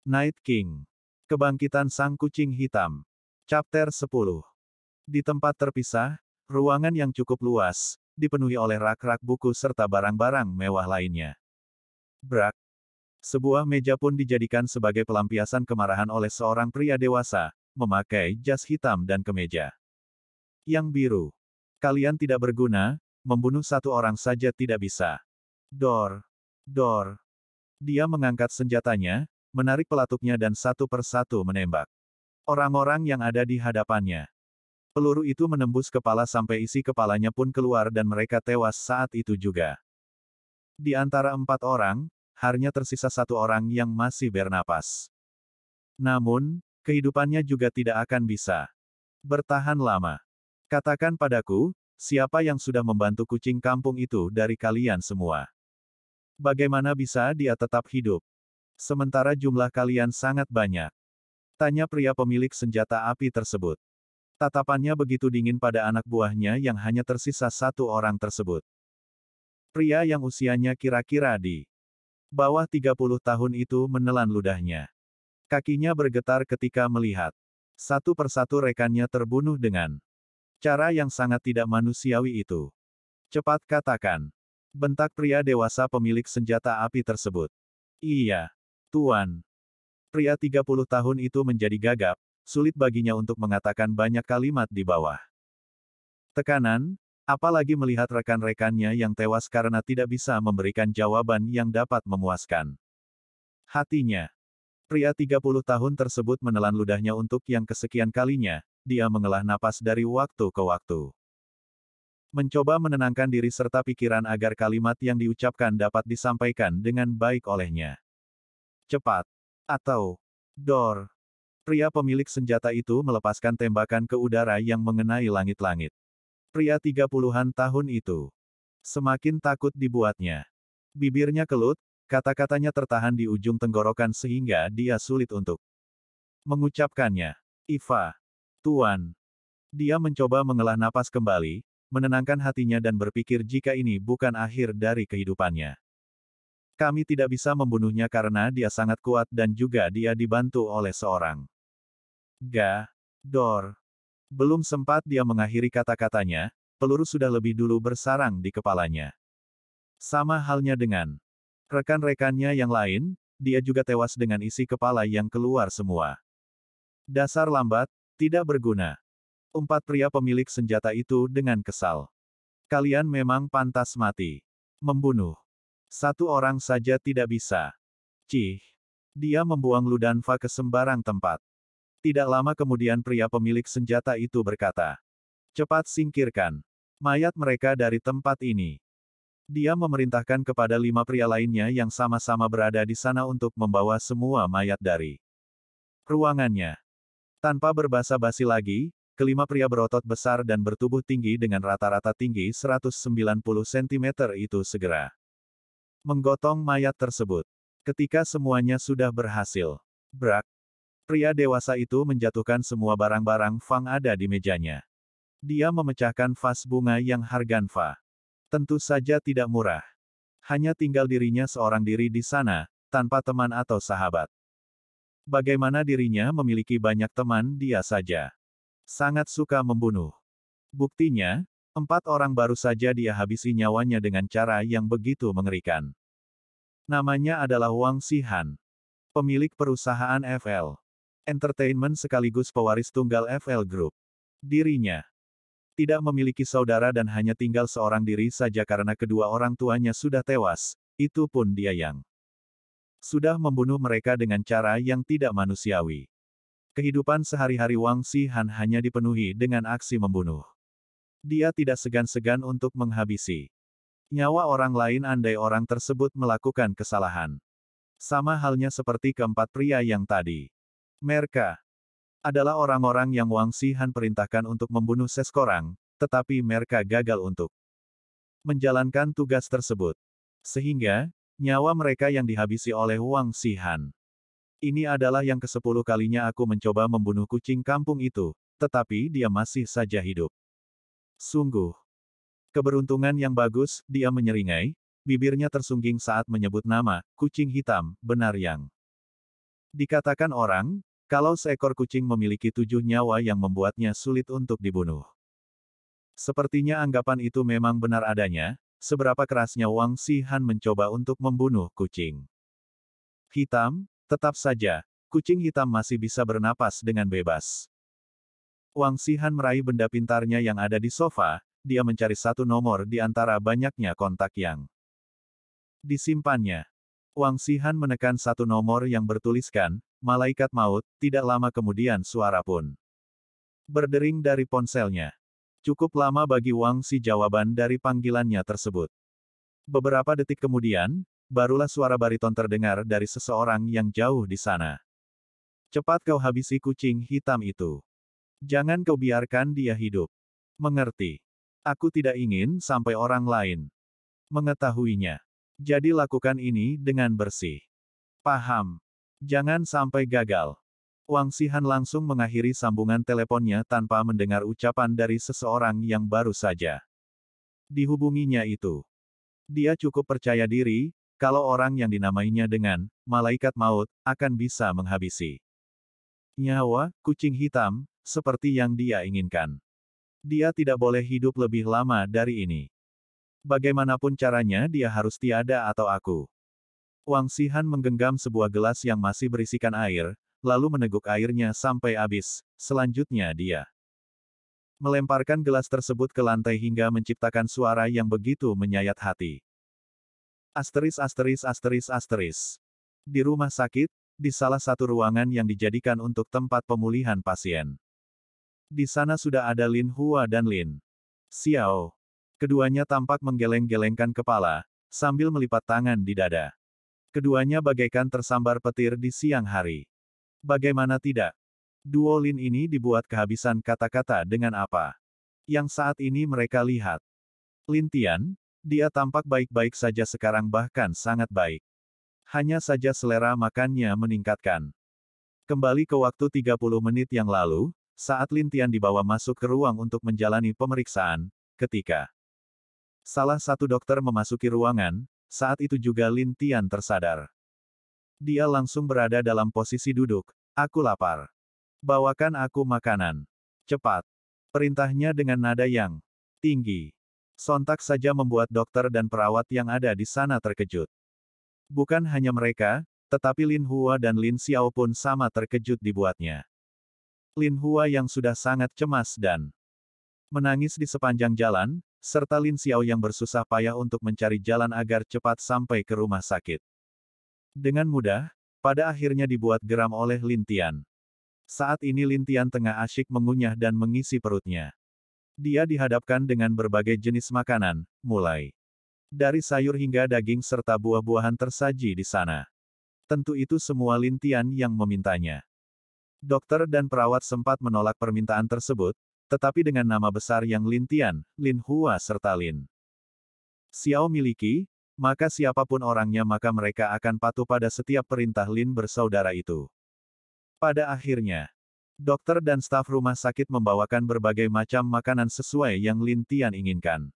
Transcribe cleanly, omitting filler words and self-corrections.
Night King. Kebangkitan Sang Kucing Hitam. Chapter 10. Di tempat terpisah, ruangan yang cukup luas, dipenuhi oleh rak-rak buku serta barang-barang mewah lainnya. Brak. Sebuah meja pun dijadikan sebagai pelampiasan kemarahan oleh seorang pria dewasa, memakai jas hitam dan kemeja yang biru. Kalian tidak berguna, membunuh satu orang saja tidak bisa. Dor. Dor. Dia mengangkat senjatanya, menarik pelatuknya dan satu persatu menembak orang-orang yang ada di hadapannya. Peluru itu menembus kepala sampai isi kepalanya pun keluar dan mereka tewas saat itu juga. Di antara 4 orang, hanya tersisa 1 orang yang masih bernapas. Namun, kehidupannya juga tidak akan bisa bertahan lama. Katakan padaku, siapa yang sudah membantu kucing kampung itu dari kalian semua? Bagaimana bisa dia tetap hidup? Sementara jumlah kalian sangat banyak. Tanya pria pemilik senjata api tersebut. Tatapannya begitu dingin pada anak buahnya yang hanya tersisa 1 orang tersebut. Pria yang usianya kira-kira di bawah 30 tahun itu menelan ludahnya. Kakinya bergetar ketika melihat satu persatu rekannya terbunuh dengan cara yang sangat tidak manusiawi itu. Cepat katakan. Bentak pria dewasa pemilik senjata api tersebut. Iya, Tuan. Pria 30 tahun itu menjadi gagap, sulit baginya untuk mengatakan banyak kalimat di bawah tekanan, apalagi melihat rekan-rekannya yang tewas karena tidak bisa memberikan jawaban yang dapat memuaskan hatinya. Pria 30 tahun tersebut menelan ludahnya untuk yang kesekian kalinya, dia mengelah napas dari waktu ke waktu. Mencoba menenangkan diri serta pikiran agar kalimat yang diucapkan dapat disampaikan dengan baik olehnya. Cepat. Atau, dor. Pria pemilik senjata itu melepaskan tembakan ke udara yang mengenai langit-langit. Pria 30-an tahun itu semakin takut dibuatnya. Bibirnya kelut, kata-katanya tertahan di ujung tenggorokan sehingga dia sulit untuk mengucapkannya. Iva. Tuan. Dia mencoba mengelah napas kembali, menenangkan hatinya dan berpikir jika ini bukan akhir dari kehidupannya. Kami tidak bisa membunuhnya karena dia sangat kuat dan juga dia dibantu oleh seorang Dor. Belum sempat dia mengakhiri kata-katanya, peluru sudah lebih dulu bersarang di kepalanya. Sama halnya dengan rekan-rekannya yang lain, dia juga tewas dengan isi kepala yang keluar semua. Dasar lambat, tidak berguna. Umpat pria pemilik senjata itu dengan kesal. Kalian memang pantas mati. Membunuh 1 orang saja tidak bisa. Cih. Dia membuang Ludanfa ke sembarang tempat. Tidak lama kemudian pria pemilik senjata itu berkata, cepat singkirkan mayat mereka dari tempat ini. Dia memerintahkan kepada 5 pria lainnya yang sama-sama berada di sana untuk membawa semua mayat dari ruangannya. Tanpa berbasa-basi lagi, kelima pria berotot besar dan bertubuh tinggi dengan rata-rata tinggi 190 cm itu segera menggotong mayat tersebut. Ketika semuanya sudah berhasil, brak, pria dewasa itu menjatuhkan semua barang-barang Fang ada di mejanya. Dia memecahkan vas bunga yang harganva. Tentu saja tidak murah. Hanya tinggal dirinya seorang diri di sana, tanpa teman atau sahabat. Bagaimana dirinya memiliki banyak teman dia saja. Sangat suka membunuh. Buktinya, 4 orang baru saja dia habisi nyawanya dengan cara yang begitu mengerikan. Namanya adalah Wang Xihan. Pemilik perusahaan FL Entertainment sekaligus pewaris tunggal FL Group. Dirinya tidak memiliki saudara dan hanya tinggal seorang diri saja karena kedua orang tuanya sudah tewas, itu pun dia yang sudah membunuh mereka dengan cara yang tidak manusiawi. Kehidupan sehari-hari Wang Xihan hanya dipenuhi dengan aksi membunuh. Dia tidak segan-segan untuk menghabisi nyawa orang lain andai orang tersebut melakukan kesalahan. Sama halnya seperti keempat pria yang tadi. Mereka adalah orang-orang yang Wang Xihan perintahkan untuk membunuh seseorang, tetapi mereka gagal untuk menjalankan tugas tersebut. Sehingga, nyawa mereka yang dihabisi oleh Wang Xihan. Ini adalah yang ke-10 kalinya aku mencoba membunuh kucing kampung itu, tetapi dia masih saja hidup. Sungguh keberuntungan yang bagus, dia menyeringai, bibirnya tersungging saat menyebut nama, kucing hitam, benar yang Dikatakan orang, kalau seekor kucing memiliki 7 nyawa yang membuatnya sulit untuk dibunuh. Sepertinya anggapan itu memang benar adanya, seberapa kerasnya Wang Shihan mencoba untuk membunuh kucing hitam, tetap saja, kucing hitam masih bisa bernapas dengan bebas. Wang Shihan meraih benda pintarnya yang ada di sofa, dia mencari satu nomor di antara banyaknya kontak yang disimpannya. Wang Shihan menekan satu nomor yang bertuliskan, Malaikat Maut, tidak lama kemudian suara pun berdering dari ponselnya. Cukup lama bagi Wang Shi jawaban dari panggilannya tersebut. Beberapa detik kemudian, barulah suara bariton terdengar dari seseorang yang jauh di sana. Cepat kau habisi kucing hitam itu. Jangan kau biarkan dia hidup. Mengerti? Aku tidak ingin sampai orang lain mengetahuinya. Jadi lakukan ini dengan bersih. Paham? Jangan sampai gagal. Wang Shihan langsung mengakhiri sambungan teleponnya tanpa mendengar ucapan dari seseorang yang baru saja dihubunginya itu. Dia cukup percaya diri, kalau orang yang dinamainya dengan Malaikat Maut akan bisa menghabisi nyawa kucing hitam, seperti yang dia inginkan. Dia tidak boleh hidup lebih lama dari ini. Bagaimanapun caranya dia harus tiada atau aku. Wang Shihan menggenggam sebuah gelas yang masih berisikan air, lalu meneguk airnya sampai habis, selanjutnya dia melemparkan gelas tersebut ke lantai hingga menciptakan suara yang begitu menyayat hati. Asteris asteris asteris asteris. Di rumah sakit, di salah satu ruangan yang dijadikan untuk tempat pemulihan pasien. Di sana sudah ada Lin Hua dan Lin Xiao. Keduanya tampak menggeleng-gelengkan kepala, sambil melipat tangan di dada. Keduanya bagaikan tersambar petir di siang hari. Bagaimana tidak? Duo Lin ini dibuat kehabisan kata-kata dengan apa yang saat ini mereka lihat. Lin Tian, dia tampak baik-baik saja sekarang bahkan sangat baik. Hanya saja selera makannya meningkatkan. Kembali ke waktu 30 menit yang lalu, saat Lin Tian dibawa masuk ke ruang untuk menjalani pemeriksaan, ketika salah satu dokter memasuki ruangan, saat itu juga Lin Tian tersadar. Dia langsung berada dalam posisi duduk. Aku lapar. Bawakan aku makanan. Cepat. Perintahnya dengan nada yang tinggi. Sontak saja membuat dokter dan perawat yang ada di sana terkejut. Bukan hanya mereka, tetapi Lin Hua dan Lin Xiao pun sama terkejut dibuatnya. Lin Hua yang sudah sangat cemas dan menangis di sepanjang jalan, serta Lin Xiao yang bersusah payah untuk mencari jalan agar cepat sampai ke rumah sakit. Dengan mudah, pada akhirnya dibuat geram oleh Lin Tian. Saat ini Lin Tian tengah asyik mengunyah dan mengisi perutnya. Dia dihadapkan dengan berbagai jenis makanan, mulai dari sayur hingga daging serta buah-buahan tersaji di sana. Tentu itu semua Lin Tian yang memintanya. Dokter dan perawat sempat menolak permintaan tersebut, tetapi dengan nama besar yang Lin Tian, Lin Hua serta Lin Xiao miliki, maka siapapun orangnya maka mereka akan patuh pada setiap perintah Lin bersaudara itu. Pada akhirnya, dokter dan staf rumah sakit membawakan berbagai macam makanan sesuai yang Lin Tian inginkan.